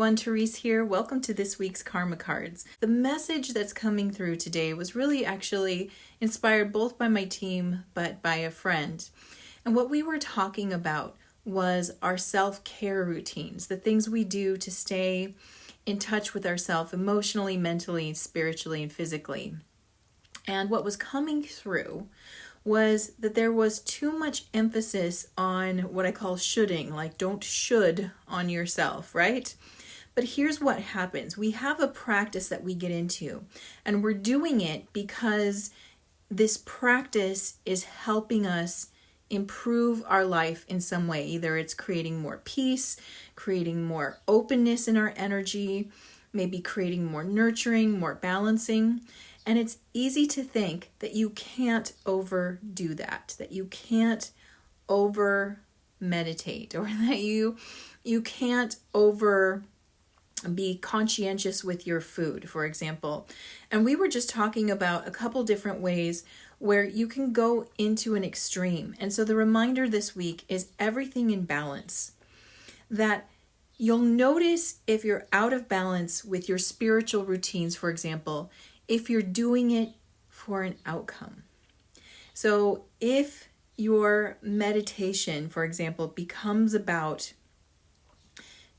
everyone, Therese here. Welcome to this week's Karma Cards. The message that's coming through today was really actually inspired both by my team but by a friend. And what we were talking about was our self-care routines, the things we do to stay in touch with ourselves emotionally, mentally, spiritually, and physically. And what was coming through was that there was too much emphasis on what I call shoulding, like don't should on yourself, right? But here's what happens. We have a practice that we get into, and we're doing it because this practice is helping us improve our life in some way. Either it's creating more peace, creating more openness in our energy, maybe creating more nurturing, more balancing. And it's easy to think that you can't overdo that you can't over meditate, or that you can't over be conscientious with your food, for example. And we were just talking about a couple different ways where you can go into an extreme. And so the reminder this week is everything in balance. That you'll notice if you're out of balance with your spiritual routines, for example, if you're doing it for an outcome. So if your meditation, for example, becomes about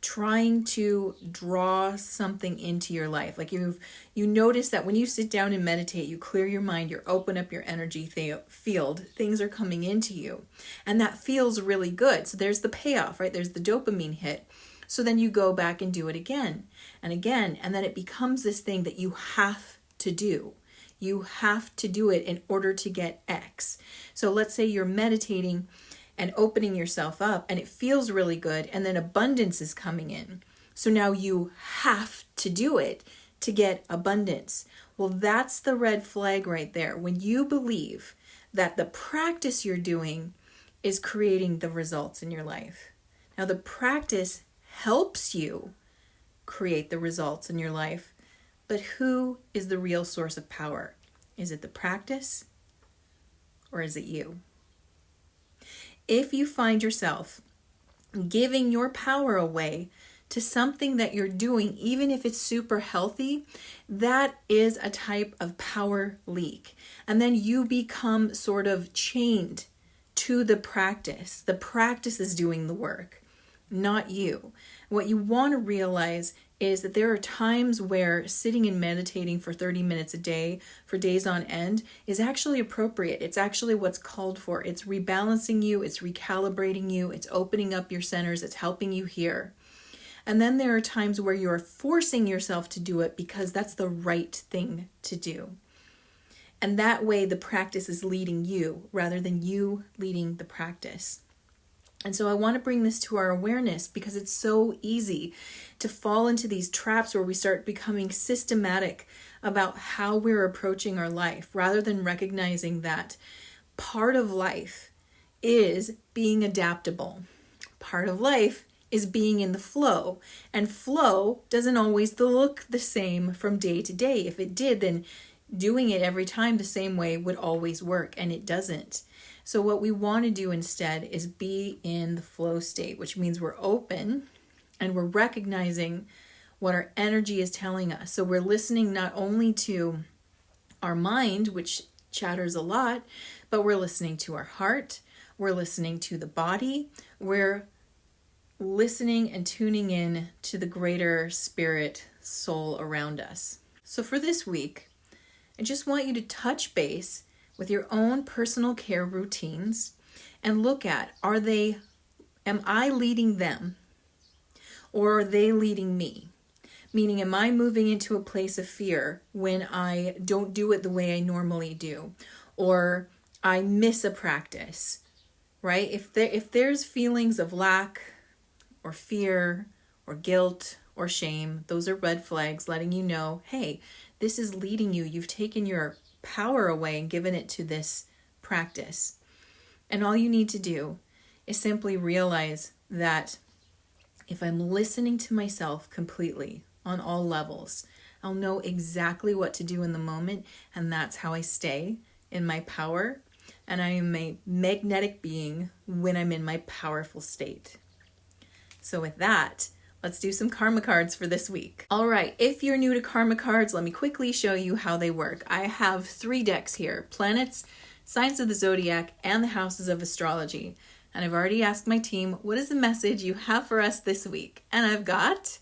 trying to draw something into your life, like you notice that when you sit down and meditate, you clear your mind, you open up your energy field, things are coming into you, and that feels really good. So there's the payoff, right? There's the dopamine hit. So then you go back and do it again and again, and then it becomes this thing that you have to do. You have to do it in order to get X. So let's say you're meditating and opening yourself up and it feels really good, and then abundance is coming in. So now you have to do it to get abundance. Well, that's the red flag right there. When you believe that the practice you're doing is creating the results in your life. Now the practice helps you create the results in your life. But who is the real source of power? Is it the practice, or is it you? If you find yourself giving your power away to something that you're doing, even if it's super healthy, that is a type of power leak. And then you become sort of chained to the practice. The practice is doing the work, not you. What you want to realize is that there are times where sitting and meditating for 30 minutes a day for days on end is actually appropriate. It's actually what's called for. It's rebalancing you, it's recalibrating you, it's opening up your centers, it's helping you hear. And then there are times where you're forcing yourself to do it because that's the right thing to do. And that way the practice is leading you rather than you leading the practice. And so I want to bring this to our awareness because it's so easy to fall into these traps where we start becoming systematic about how we're approaching our life rather than recognizing that part of life is being adaptable. Part of life is being in the flow, and flow doesn't always look the same from day to day. If it did, then doing it every time the same way would always work, and it doesn't. So what we want to do instead is be in the flow state, which means we're open and we're recognizing what our energy is telling us. So we're listening not only to our mind, which chatters a lot, but we're listening to our heart, we're listening to the body, we're listening and tuning in to the greater spirit soul around us. So for this week, I just want you to touch base with your own personal care routines and look at, am I leading them or are they leading me? Meaning, am I moving into a place of fear when I don't do it the way I normally do, or I miss a practice, right? If there's feelings of lack or fear or guilt or shame, those are red flags letting you know, hey, this is leading you. You've taken your power away and given it to this practice. And all you need to do is simply realize that if I'm listening to myself completely on all levels, I'll know exactly what to do in the moment, and that's how I stay in my power, and I am a magnetic being when I'm in my powerful state. So with that, let's do some karma cards for this week. All right, if you're new to karma cards, let me quickly show you how they work. I have 3 decks here: planets, signs of the zodiac, and the houses of astrology. And I've already asked my team, what is the message you have for us this week? And I've got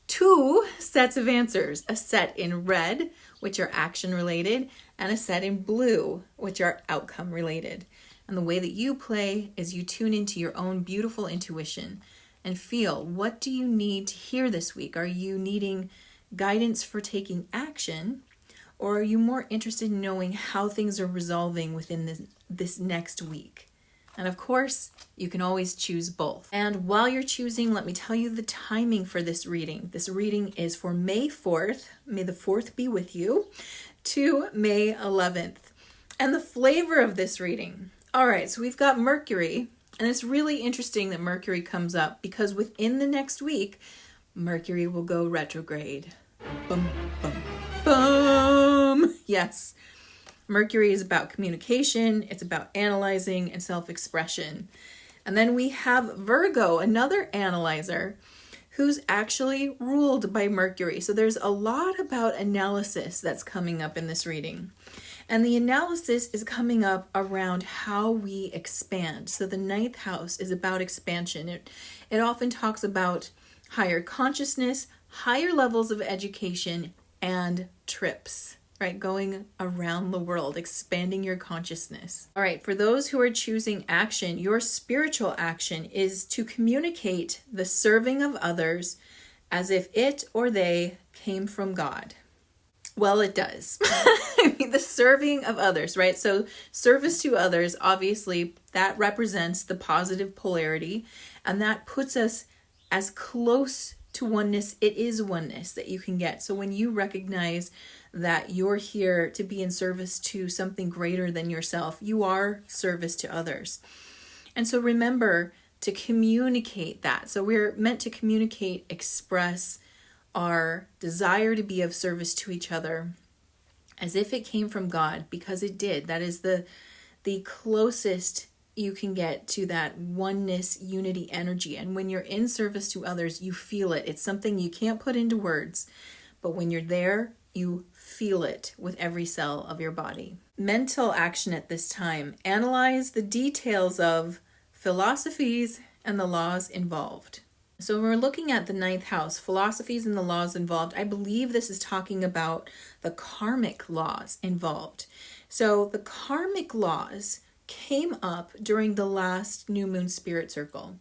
2 sets of answers: a set in red, which are action related, and a set in blue, which are outcome related. And the way that you play is you tune into your own beautiful intuition and feel, what do you need to hear this week? Are you needing guidance for taking action, or are you more interested in knowing how things are resolving within this next week? And of course, you can always choose both. And while you're choosing, let me tell you the timing for this reading. This reading is for May 4th, may the 4th be with you, to May 11th. And the flavor of this reading. All right, so we've got Mercury, and it's really interesting that Mercury comes up because within the next week, Mercury will go retrograde. Boom, boom, boom. Yes. Mercury is about communication, it's about analyzing and self-expression. And then we have Virgo, another analyzer, who's actually ruled by Mercury. So there's a lot about analysis that's coming up in this reading. And the analysis is coming up around how we expand. So the 9th house is about expansion. It often talks about higher consciousness, higher levels of education, and trips. Right, going around the world, expanding your consciousness. All right, for those who are choosing action, your spiritual action is to communicate the serving of others as if it or they came from God. Well, it does. I mean, the serving of others, right? So service to others, obviously, that represents the positive polarity, and that puts us as close to oneness. It is oneness that you can get. So when you recognize that you're here to be in service to something greater than yourself, you are service to others. And so remember to communicate that. So we're meant to communicate, express our desire to be of service to each other as if it came from God, because it did. That is the closest you can get to that oneness, unity energy. And when you're in service to others, you feel it. It's something you can't put into words, but when you're there, you feel it with every cell of your body. Mental action at this time. Analyze the details of philosophies and the laws involved. So when we're looking at the 9th house, philosophies and the laws involved, I believe this is talking about the karmic laws involved. So the karmic laws came up during the last new moon spirit circle.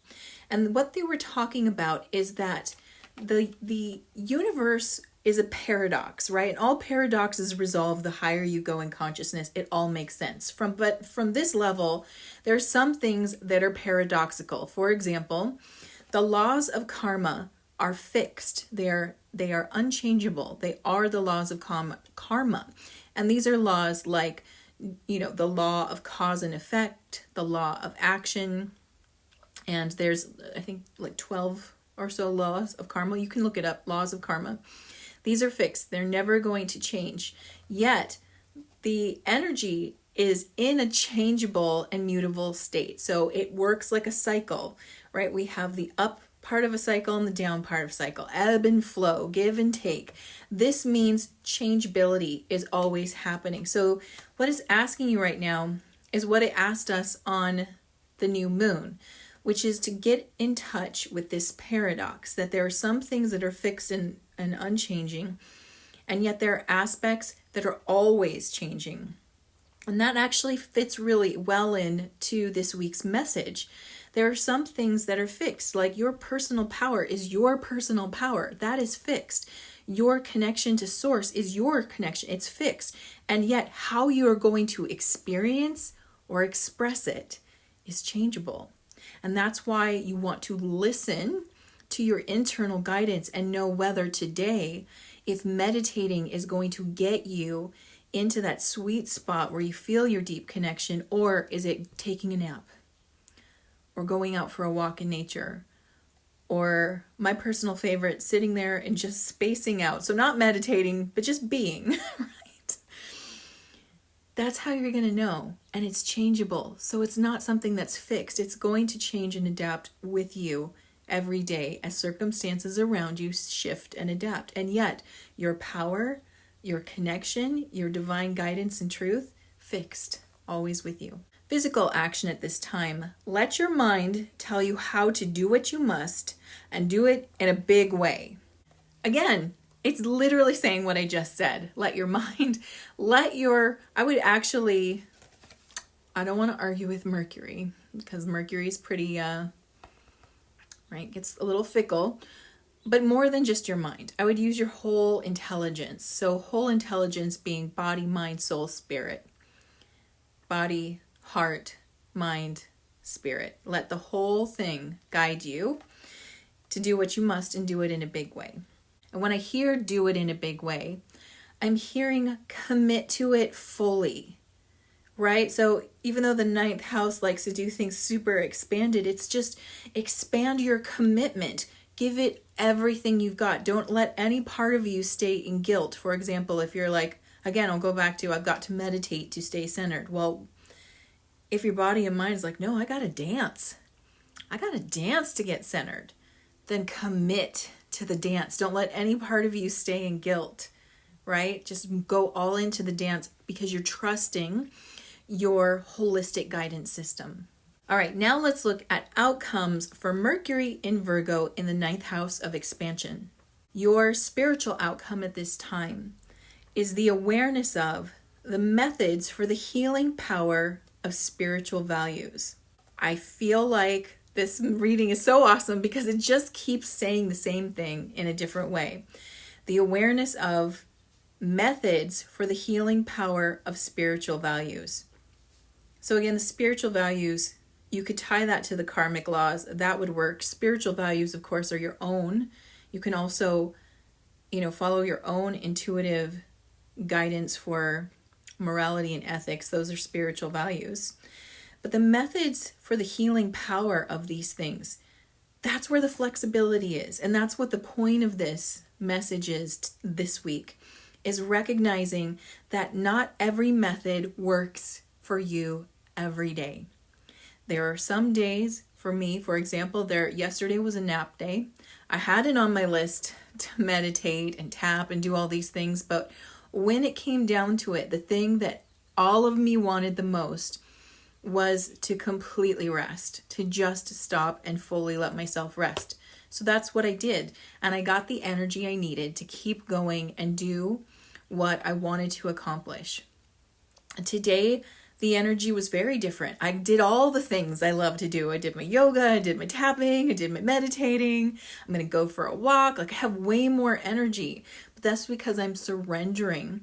And what they were talking about is that the universe is a paradox, right? And all paradoxes resolve the higher you go in consciousness. It all makes sense. But from this level, there are some things that are paradoxical. For example, the laws of karma are fixed. They are unchangeable. They are the laws of karma. And these are laws like, the law of cause and effect, the law of action. And there's, I think, like 12 or so laws of karma. You can look it up, laws of karma. These are fixed. They're never going to change. Yet, the energy is in a changeable and mutable state. So it works like a cycle, right? We have the up part of a cycle and the down part of a cycle. Ebb and flow, give and take. This means changeability is always happening. So what it's asking you right now is what it asked us on the new moon, which is to get in touch with this paradox that there are some things that are fixed and unchanging, and yet there are aspects that are always changing. And that actually fits really well into this week's message. There are some things that are fixed, like your personal power is your personal power. That is fixed. Your connection to source is your connection. It's fixed. And yet how you are going to experience or express it is changeable. And that's why you want to listen to your internal guidance and know whether today, if meditating is going to get you into that sweet spot where you feel your deep connection, or is it taking a nap or going out for a walk in nature, or my personal favorite, sitting there and just spacing out. So not meditating, but just being, right? That's how you're going to know. And it's changeable. So it's not something that's fixed. It's going to change and adapt with you every day as circumstances around you shift and adapt. And yet your power, your connection, your divine guidance and truth, fixed, always with you. Physical action at this time. Let your mind tell you how to do what you must and do it in a big way. Again, it's literally saying what I just said. Let your mind, I don't want to argue with Mercury because Mercury is pretty, gets a little fickle, but more than just your mind. I would use your whole intelligence. So whole intelligence being body, mind, soul, spirit. Body, heart, mind, spirit. Let the whole thing guide you to do what you must and do it in a big way. And when I hear do it in a big way, I'm hearing commit to it fully, right? So even though the ninth house likes to do things super expanded, it's just expand your commitment. Give it everything you've got. Don't let any part of you stay in guilt. For example, if you're like, again, I'll go back to I've got to meditate to stay centered. Well, if your body and mind is like, no, I got to dance. I got to dance to get centered. Then commit to the dance. Don't let any part of you stay in guilt, right? Just go all into the dance because you're trusting your holistic guidance system. All right, now let's look at outcomes for Mercury in Virgo in the ninth house of expansion. Your spiritual outcome at this time is the awareness of the methods for the healing power of spiritual values. I feel like this reading is so awesome because it just keeps saying the same thing in a different way. The awareness of methods for the healing power of spiritual values. So again, the spiritual values, you could tie that to the karmic laws. That would work. Spiritual values, of course, are your own. You can also, follow your own intuitive guidance for morality and ethics. Those are spiritual values. But the methods for the healing power of these things, that's where the flexibility is. And that's what the point of this message is this week, is recognizing that not every method works for you every day. There are some days, for me, for example, yesterday was a nap day. I had it on my list to meditate and tap and do all these things, but when it came down to it, the thing that all of me wanted the most was to completely rest, to just stop and fully let myself rest. So that's what I did. And I got the energy I needed to keep going and do what I wanted to accomplish. Today, the energy was very different. I did all the things I love to do. I did my yoga, I did my tapping, I did my meditating. I'm going to go for a walk. I have way more energy. But that's because I'm surrendering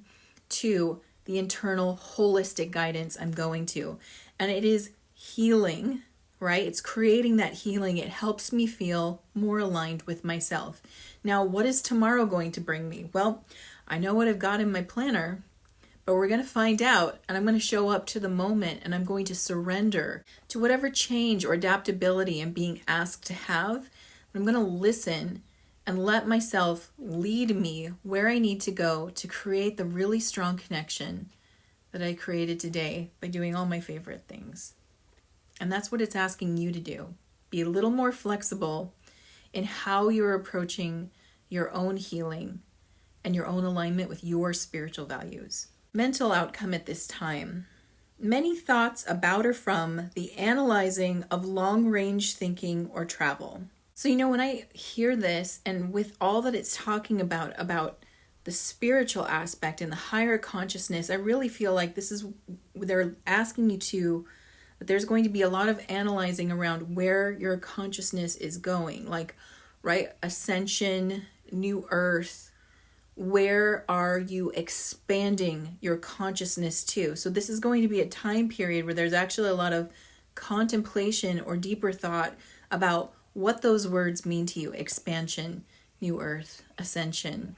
to the internal holistic guidance I'm going to. And it is healing, right? It's creating that healing. It helps me feel more aligned with myself. Now, what is tomorrow going to bring me? Well, I know what I've got in my planner, but we're going to find out, and I'm going to show up to the moment, and I'm going to surrender to whatever change or adaptability I'm being asked to have. I'm going to listen and let myself lead me where I need to go to create the really strong connection that I created today by doing all my favorite things. And that's what it's asking you to do. Be a little more flexible in how you're approaching your own healing and your own alignment with your spiritual values. Mental outcome at this time. Many thoughts about or from the analyzing of long-range thinking or travel. So, when I hear this, and with all that it's talking about the spiritual aspect and the higher consciousness, I really feel like they're asking you that there's going to be a lot of analyzing around where your consciousness is going, like, right, ascension, new earth. Where are you expanding your consciousness to? So this is going to be a time period where there's actually a lot of contemplation or deeper thought about what those words mean to you. Expansion, new earth, ascension,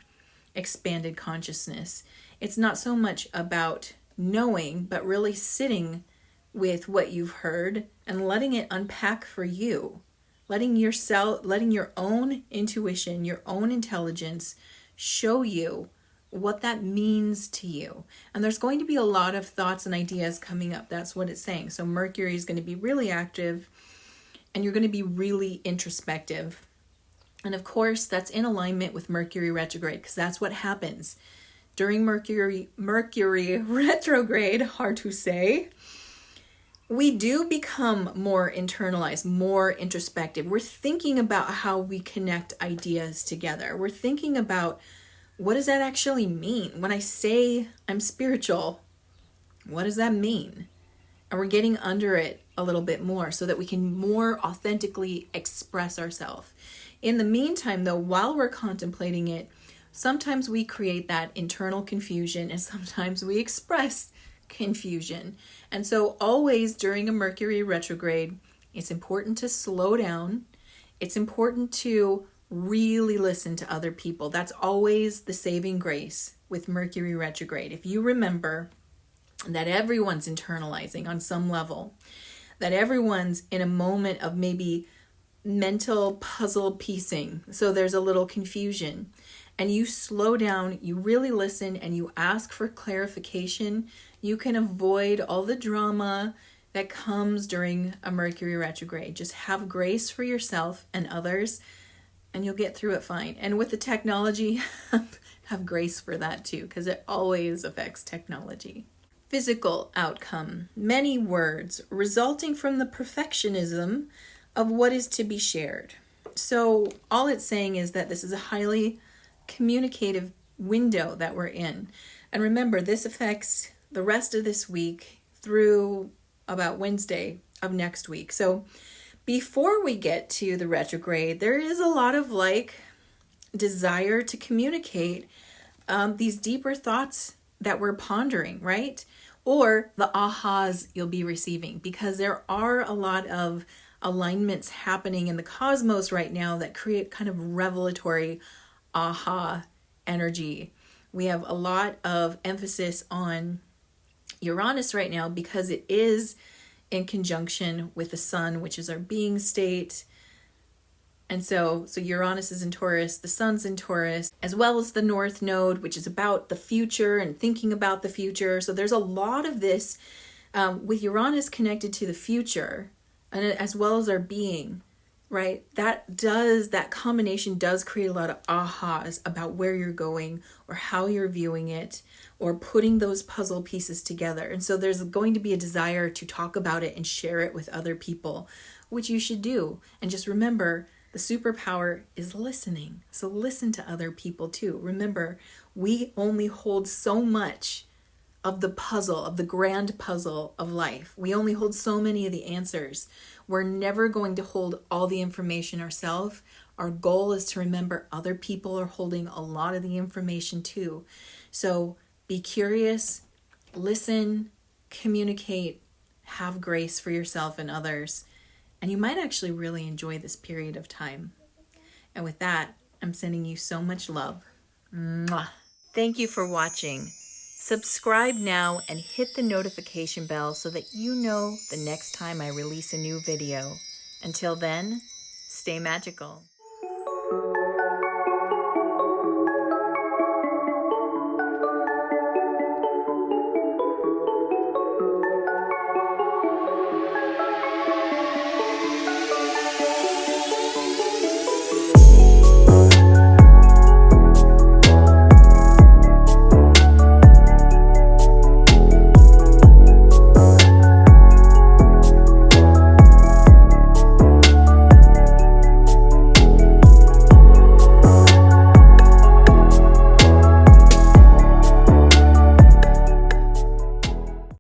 expanded consciousness. It's not so much about knowing, but really sitting with what you've heard and letting it unpack for you. Letting your own intuition, your own intelligence show you what that means to you. And there's going to be a lot of thoughts and ideas coming up. That's what it's saying. So Mercury is going to be really active and you're going to be really introspective. And of course, that's in alignment with Mercury retrograde, because that's what happens during Mercury retrograde, hard to say. We do become more internalized, more introspective. We're thinking about how we connect ideas together. We're thinking about, what does that actually mean? When I say I'm spiritual, what does that mean? And we're getting under it a little bit more so that we can more authentically express ourselves. In the meantime, though, while we're contemplating it, sometimes we create that internal confusion and sometimes we express confusion. And so always during a Mercury retrograde, it's important to slow down. It's important to really listen to other people. That's always the saving grace with Mercury retrograde. If you remember that everyone's internalizing on some level, that everyone's in a moment of maybe mental puzzle piecing, so there's a little confusion, and you slow down, you really listen, and you ask for clarification, you can avoid all the drama that comes during a Mercury retrograde. Just have grace for yourself and others, and you'll get through it fine. And with the technology, have grace for that too, because it always affects technology. Physical outcome. Many words resulting from the perfectionism of what is to be shared. So all it's saying is that this is a highly communicative window that we're in. And remember, this affects the rest of this week through about Wednesday of next week. So before we get to the retrograde, there is a lot of desire to communicate these deeper thoughts that we're pondering, right? Or the ahas you'll be receiving, because there are a lot of alignments happening in the cosmos right now that create kind of revelatory aha energy. We have a lot of emphasis on Uranus right now because it is in conjunction with the sun, which is our being state. And so Uranus is in Taurus, the sun's in Taurus, as well as the North Node, which is about the future and thinking about the future. So there's a lot of this with Uranus connected to the future, and as well as our being, right? That combination does create a lot of ahas about where you're going or how you're viewing it or putting those puzzle pieces together. And so there's going to be a desire to talk about it and share it with other people, which you should do. And just remember, the superpower is listening. So listen to other people too. Remember, we only hold so much of the puzzle, of the grand puzzle of life. We only hold so many of the answers. We're never going to hold all the information ourselves. Our goal is to remember other people are holding a lot of the information too. So be curious, listen, communicate, have grace for yourself and others. And you might actually really enjoy this period of time. And with that, I'm sending you so much love. Mwah. Thank you for watching. Subscribe now and hit the notification bell so that you know the next time I release a new video. Until then, stay magical.